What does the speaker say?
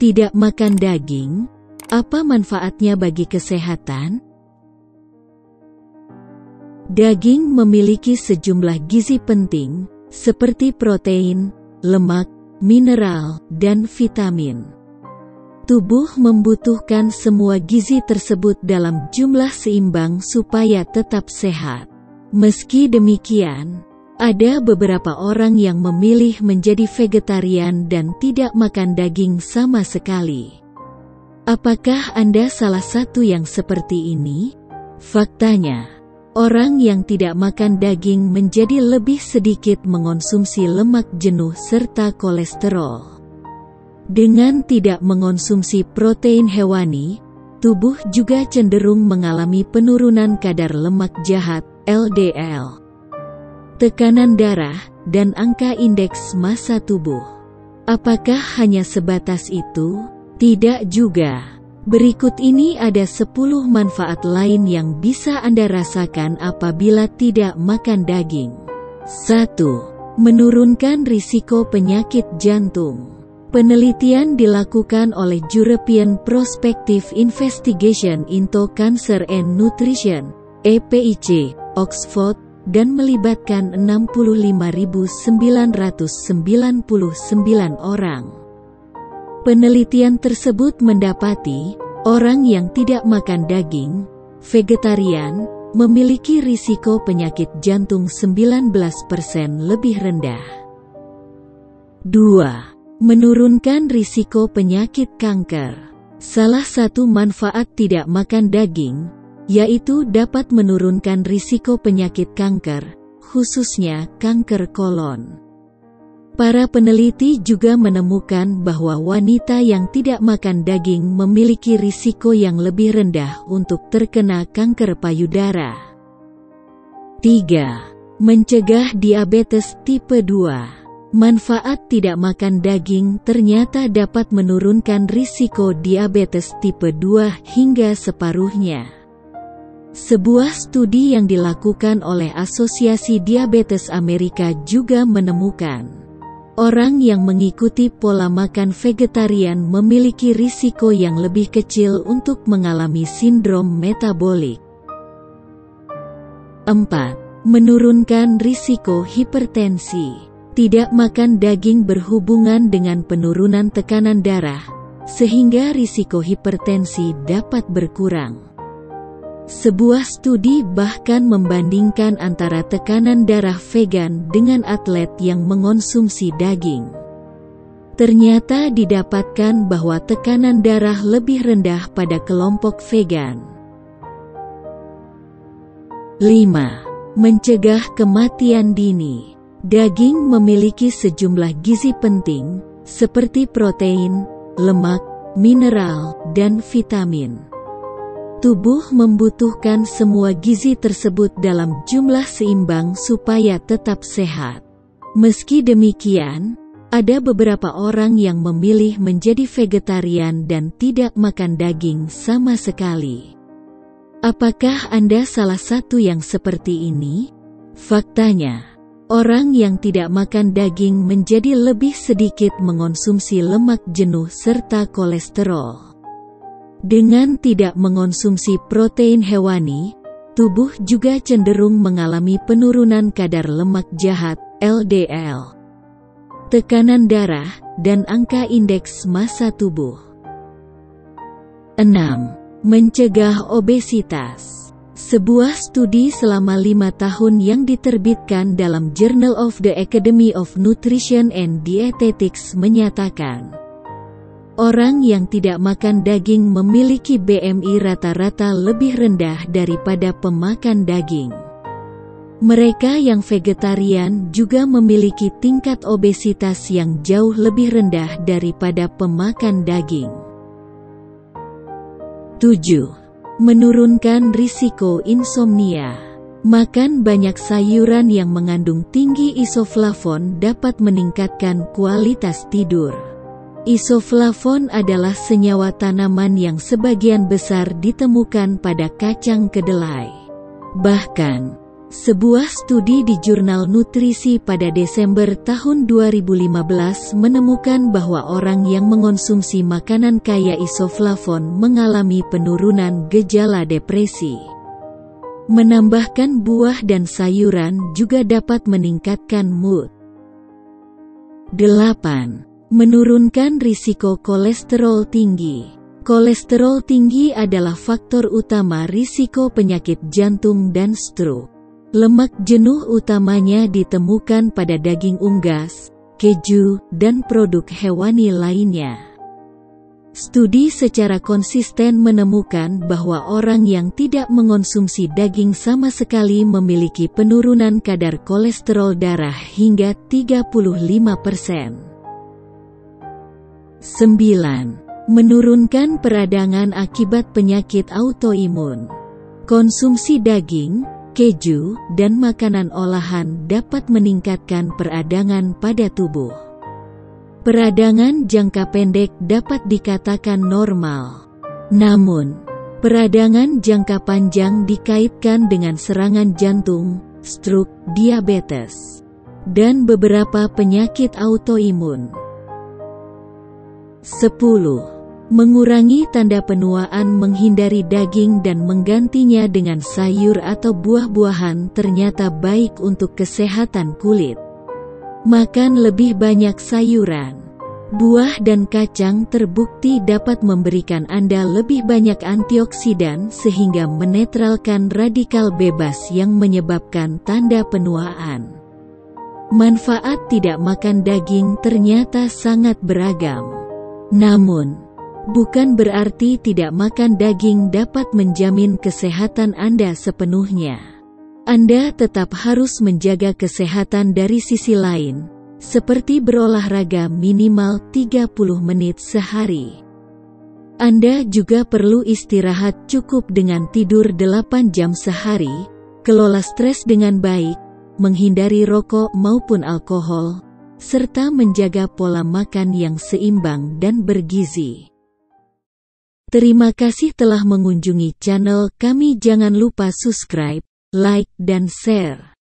Tidak makan daging, apa manfaatnya bagi kesehatan? Daging memiliki sejumlah gizi penting, seperti protein, lemak, mineral, dan vitamin. Tubuh membutuhkan semua gizi tersebut dalam jumlah seimbang supaya tetap sehat. Meski demikian, ada beberapa orang yang memilih menjadi vegetarian dan tidak makan daging sama sekali. Apakah Anda salah satu yang seperti ini? Faktanya, orang yang tidak makan daging menjadi lebih sedikit mengonsumsi lemak jenuh serta kolesterol. Dengan tidak mengonsumsi protein hewani, tubuh juga cenderung mengalami penurunan kadar lemak jahat, LDL, tekanan darah, dan angka indeks massa tubuh. Apakah hanya sebatas itu? Tidak juga. Berikut ini ada 10 manfaat lain yang bisa Anda rasakan apabila tidak makan daging. 1. Menurunkan risiko penyakit jantung. Penelitian dilakukan oleh European Prospective Investigation into Cancer and Nutrition, EPIC, Oxford, dan melibatkan 65.999 orang. Penelitian tersebut mendapati, orang yang tidak makan daging, vegetarian, memiliki risiko penyakit jantung 19% lebih rendah. 2. Menurunkan risiko penyakit kanker. Salah satu manfaat tidak makan daging, yaitu dapat menurunkan risiko penyakit kanker, khususnya kanker kolon. Para peneliti juga menemukan bahwa wanita yang tidak makan daging memiliki risiko yang lebih rendah untuk terkena kanker payudara. 3. Mencegah diabetes tipe 2. Manfaat tidak makan daging ternyata dapat menurunkan risiko diabetes tipe 2 hingga separuhnya. Sebuah studi yang dilakukan oleh Asosiasi Diabetes Amerika juga menemukan, orang yang mengikuti pola makan vegetarian memiliki risiko yang lebih kecil untuk mengalami sindrom metabolik. 4. Menurunkan risiko hipertensi. Tidak makan daging berhubungan dengan penurunan tekanan darah, sehingga risiko hipertensi dapat berkurang. Sebuah studi bahkan membandingkan antara tekanan darah vegan dengan atlet yang mengonsumsi daging. Ternyata didapatkan bahwa tekanan darah lebih rendah pada kelompok vegan. 5. Mencegah kematian dini. Daging memiliki sejumlah gizi penting, seperti protein, lemak, mineral, dan vitamin. Tubuh membutuhkan semua gizi tersebut dalam jumlah seimbang supaya tetap sehat. Meski demikian, ada beberapa orang yang memilih menjadi vegetarian dan tidak makan daging sama sekali. Apakah Anda salah satu yang seperti ini? Faktanya, orang yang tidak makan daging menjadi lebih sedikit mengonsumsi lemak jenuh serta kolesterol. Dengan tidak mengonsumsi protein hewani, tubuh juga cenderung mengalami penurunan kadar lemak jahat, LDL, tekanan darah, dan angka indeks massa tubuh. 6. Mencegah obesitas. Sebuah studi selama 5 tahun yang diterbitkan dalam Journal of the Academy of Nutrition and Dietetics menyatakan, orang yang tidak makan daging memiliki BMI rata-rata lebih rendah daripada pemakan daging. Mereka yang vegetarian juga memiliki tingkat obesitas yang jauh lebih rendah daripada pemakan daging. 7. Menurunkan risiko insomnia. Makan banyak sayuran yang mengandung tinggi isoflavon dapat meningkatkan kualitas tidur. Isoflavon adalah senyawa tanaman yang sebagian besar ditemukan pada kacang kedelai. Bahkan, Sebuah studi di jurnal nutrisi pada Desember tahun 2015 menemukan bahwa orang yang mengonsumsi makanan kaya isoflavon mengalami penurunan gejala depresi. Menambahkan buah dan sayuran juga dapat meningkatkan mood. 8. Menurunkan risiko kolesterol tinggi. Kolesterol tinggi adalah faktor utama risiko penyakit jantung dan stroke. Lemak jenuh utamanya ditemukan pada daging unggas, keju, dan produk hewani lainnya. Studi secara konsisten menemukan bahwa orang yang tidak mengonsumsi daging sama sekali memiliki penurunan kadar kolesterol darah hingga 35%. 9. Menurunkan peradangan akibat penyakit autoimun. Konsumsi daging, keju, dan makanan olahan dapat meningkatkan peradangan pada tubuh. Peradangan jangka pendek dapat dikatakan normal. Namun, peradangan jangka panjang dikaitkan dengan serangan jantung, stroke, diabetes, dan beberapa penyakit autoimun. 10. Mengurangi tanda penuaan. Menghindari daging dan menggantinya dengan sayur atau buah-buahan ternyata baik untuk kesehatan kulit. Makan lebih banyak sayuran, buah dan kacang terbukti dapat memberikan Anda lebih banyak antioksidan sehingga menetralkan radikal bebas yang menyebabkan tanda penuaan. Manfaat tidak makan daging ternyata sangat beragam. Namun, bukan berarti tidak makan daging dapat menjamin kesehatan Anda sepenuhnya. Anda tetap harus menjaga kesehatan dari sisi lain, seperti berolahraga minimal 30 menit sehari. Anda juga perlu istirahat cukup dengan tidur 8 jam sehari, kelola stres dengan baik, menghindari rokok maupun alkohol, serta menjaga pola makan yang seimbang dan bergizi. Terima kasih telah mengunjungi channel kami. Jangan lupa subscribe, like, dan share.